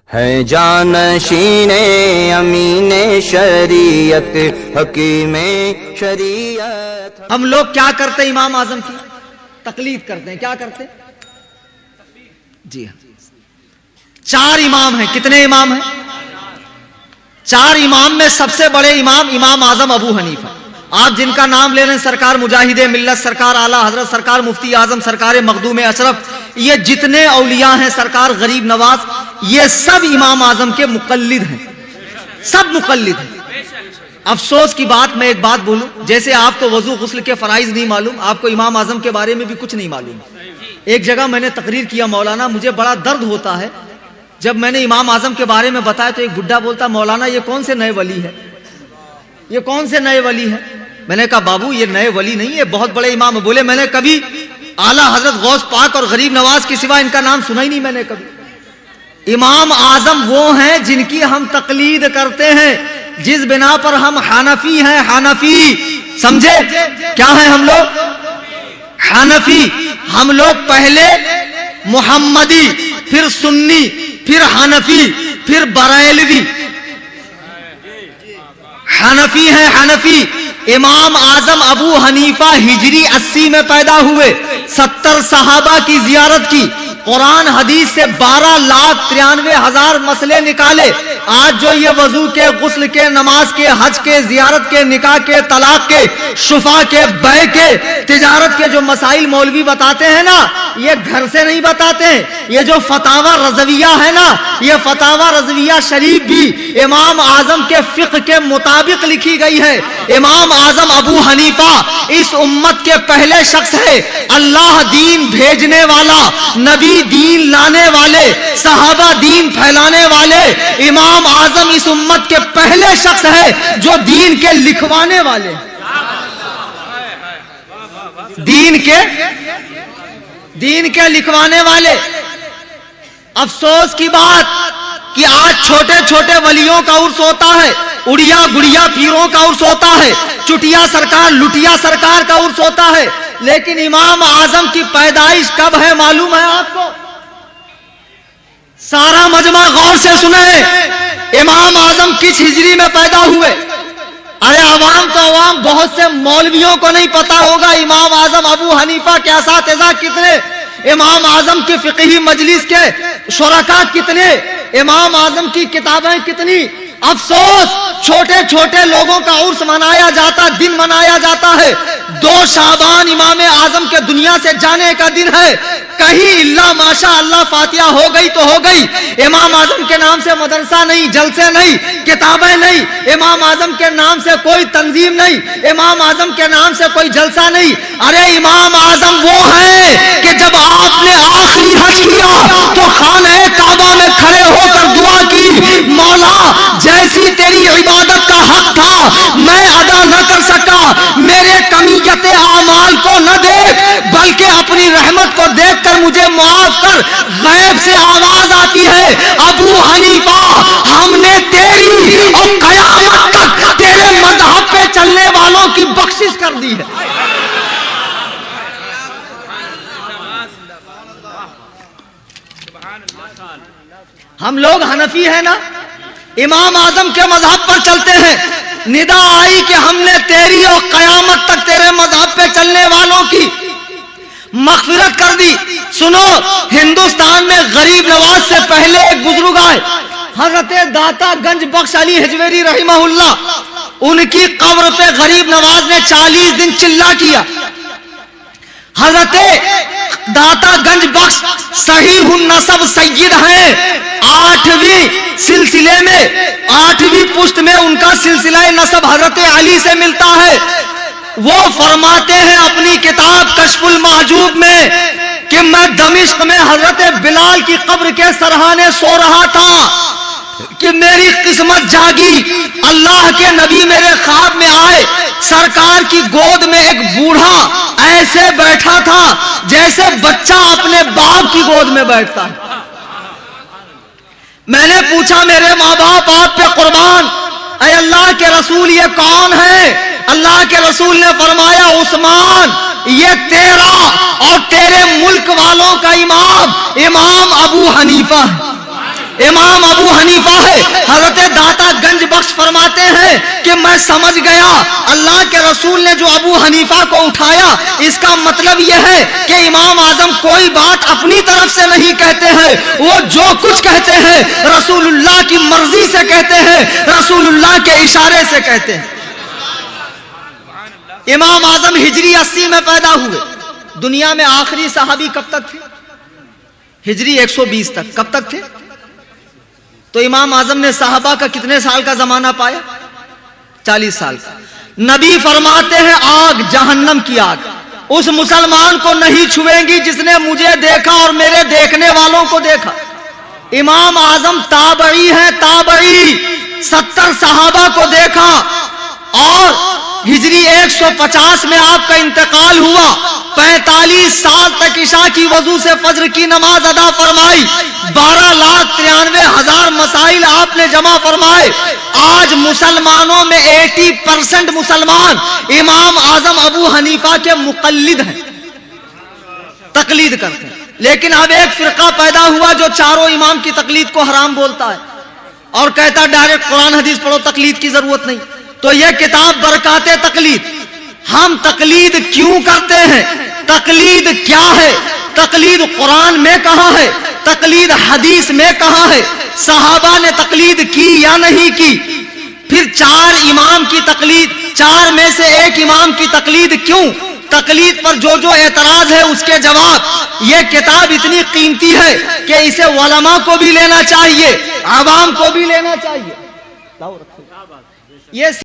ہے جانشین امین شریعت حکیم شریعت. ہم لوگ کیا کرتے ہیں؟ امام اعظم کی تقلید کرتے ہیں. کیا کرتے ہیں؟ جی ہاں. 4 امام ہیں. کتنے امام ہیں؟ 4 امام میں سب سے بڑے امام اعظم ابو حنیفہ. آپ جن کا نام لے رہے ہیں، سرکار مجاہد ملت، سرکار اعلیٰ حضرت سرکار مفتی اعظم سرکار مخدوم اشرف، یہ جتنے اولیاء ہیں، سرکار غریب نواز، یہ سب امام اعظم کے مقلد ہیں. سب مقلد ہیں. افسوس کی بات، میں ایک بات بولوں، جیسے آپ کو وضو غسل کے فرائض نہیں معلوم، آپ کو امام اعظم کے بارے میں بھی کچھ نہیں معلوم. ایک جگہ میں نے تقریر کیا مولانا، مجھے بڑا درد ہوتا ہے جب میں نے امام اعظم کے بارے میں بتایا تو ایک بڈھا بولتا، مولانا یہ کون سے نئے ولی ہے؟ یہ کون سے نئے ولی ہے؟ میں نے کہا بابو یہ نئے ولی نہیں ہے، بہت بڑے امام ہے. بولے میں نے کبھی اعلیٰ حضرت غوث پاک اور غریب نواز کے سوا ان کا نام سنا ہی نہیں میں نے کبھی. امام اعظم وہ ہیں جن کی ہم تقلید کرتے ہیں، جس بنا پر ہم حنفی ہیں. حنفی سمجھے کیا ہیں ہم لوگ؟ حنفی. ہم لوگ پہلے محمدی، پھر سنی، پھر حنفی، پھر بریلوی. حنفی ہیں. حنفی. امام اعظم ابو حنیفہ ہجری 80 میں پیدا ہوئے. 70 صحابہ کی زیارت کی. قرآن حدیث سے 12,93,000 مسئلے نکالے. آج جو یہ وضو کے، غسل کے، نماز کے، حج کے، زیارت کے، نکاح کے، طلاق کے، شفا کے، بیع کے، تجارت کے جو مسائل مولوی بتاتے ہیں نا، یہ گھر سے نہیں بتاتے ہیں. یہ جو فتاوی رضویہ ہے نا، یہ فتاوی رضویہ شریف بھی امام اعظم کے فقہ کے مطابق لکھی گئی ہے. امام اعظم ابو حنیفہ اس امت کے پہلے شخص ہے، اللہ دین بھیجنے والا، نبی دین لانے والے، صحابہ دین پھیلانے والے. امام اعظم اس امت کے پہلے شخص ہے جو دین کے لکھوانے والے، دین کے لکھوانے والے. افسوس کی بات کہ آج چھوٹے چھوٹے ولیوں کا عرس ہوتا ہے، اڑیا گڑیا پیروں کا عرس ہوتا ہے، چٹیا سرکار لٹیا سرکار کا عرس ہوتا ہے. لیکن امام اعظم کی پیدائش کب ہے معلوم ہے آپ کو؟ سارا مجمع غور سے سنیں. امام اعظم کس ہجری میں پیدا ہوئے؟ ارے عوام تو عوام، بہت سے مولویوں کو نہیں پتا ہوگا امام اعظم ابو حنیفہ کے اساتذہ کتنے، امام اعظم کی فقہی مجلس کے شرکاء کتنے، امام اعظم کی کتابیں کتنی. افسوس چھوٹے چھوٹے لوگوں کا عرس منایا جاتا، دن منایا جاتا ہے. 2 شعبان امام اعظم کے دنیا سے جانے کا دن ہے. کہیں اللہ ماشاء اللہ فاتحہ ہو گئی تو ہو گئی. امام اعظم کے نام سے مدرسہ نہیں، جلسے نہیں، کتابیں نہیں، امام اعظم کے نام سے کوئی تنظیم نہیں، امام اعظم کے نام سے کوئی جلسہ نہیں. ارے امام اعظم وہ ہیں کہ جب آپ نے آخری حج کیا تو خانہ کعبہ میں کھڑے ہو کر دعا کی، مولا جیسی تیری عبادت کا حق تھا میں ادا نہ کر سکا، میرے کمیت اعمال کو نہ دیکھ بلکہ اپنی رحمت کو دیکھ کر مجھے معاف کر. غیب سے آواز آتی ہے، ابو حنیفہ ہم نے تیری اور قیامت تک تیرے مذہب پہ چلنے والوں کی بخشش کر دی ہے. ہم لوگ حنفی ہیں نا، امام اعظم کے مذہب پر چلتے ہیں. ندا آئی کہ ہم نے تیری اور قیامت تک تیرے مذہب پہ چلنے والوں کی مغفرت کر دی. سنو، ہندوستان میں غریب نواز سے پہلے ایک بزرگ آئے، حضرت داتا گنج بخش علی حجویری رحمہ اللہ. ان کی قبر پہ غریب نواز نے 40 دن چلا کیا. حضرت داتا گنج بخش صحیح النسب سید ہیں. 8ویں سلسلے میں، 8ویں پشت میں ان کا سلسلہ نسب حضرت علی سے ملتا ہے. وہ فرماتے ہیں اپنی کتاب کشف المحجوب میں کہ میں دمشق میں حضرت بلال کی قبر کے سرہانے سو رہا تھا کہ میری قسمت جاگی. اللہ کے نبی میرے خواب میں آئے. سرکار کی گود میں ایک بوڑھا ایسے بیٹھا تھا جیسے بچہ اپنے باپ کی گود میں بیٹھتا ہے. میں نے پوچھا میرے ماں باپ آپ پہ قربان، اے اللہ کے رسول یہ کون ہے؟ اللہ کے رسول نے فرمایا عثمان یہ تیرا اور تیرے ملک والوں کا امام ابو حنیفہ ہے. امام ابو حنیفہ ہے. حضرت داتا گنج بخش فرماتے ہیں کہ میں سمجھ گیا اللہ کے رسول نے جو ابو حنیفہ کو اٹھایا اس کا مطلب یہ ہے کہ امام اعظم کوئی بات اپنی طرف سے نہیں کہتے ہیں, وہ جو کچھ کہتے ہیں رسول اللہ کی مرضی سے کہتے ہیں, رسول اللہ کے اشارے سے کہتے ہیں. امام اعظم ہجری 80 میں پیدا ہوئے. دنیا میں آخری صحابی کب تک تھے؟ ہجری 120 تک. کب تک تھے؟ تو امام اعظم نے صحابہ کا کتنے سال کا زمانہ پایا؟ 40 سال کا. نبی فرماتے ہیں آگ, جہنم کی آگ اس مسلمان کو نہیں چھوئیں گی جس نے مجھے دیکھا اور میرے دیکھنے والوں کو دیکھا. امام اعظم تابعی ہیں, تابعی 70 صحابہ کو دیکھا اور ہجری 150 میں آپ کا انتقال ہوا. 45 سال تک عشاء کی وضو سے فجر کی نماز ادا فرمائی. 12,93,000 مسائل آپ نے جمع فرمائے. آج مسلمانوں میں 80% مسلمان امام اعظم ابو حنیفہ کے مقلد ہیں, تقلید کرتے ہیں. لیکن اب ایک فرقہ پیدا ہوا جو چاروں امام کی تقلید کو حرام بولتا ہے اور کہتا ہے ڈائریکٹ قرآن حدیث پڑھو, تقلید کی ضرورت نہیں. تو یہ کتاب برکات تقلید. ہم تقلید کیوں کرتے ہیں؟ تقلید کیا ہے؟ تقلید قرآن میں کہاں ہے؟ تقلید حدیث میں کہاں ہے؟ صحابہ نے تقلید کی یا نہیں کی؟ پھر 4 امام کی تقلید, 4 میں سے ایک امام کی تقلید کیوں؟ تقلید پر جو جو اعتراض ہے اس کے جواب. یہ کتاب اتنی قیمتی ہے کہ اسے علماء کو بھی لینا چاہیے, عوام کو بھی لینا چاہیے. یہ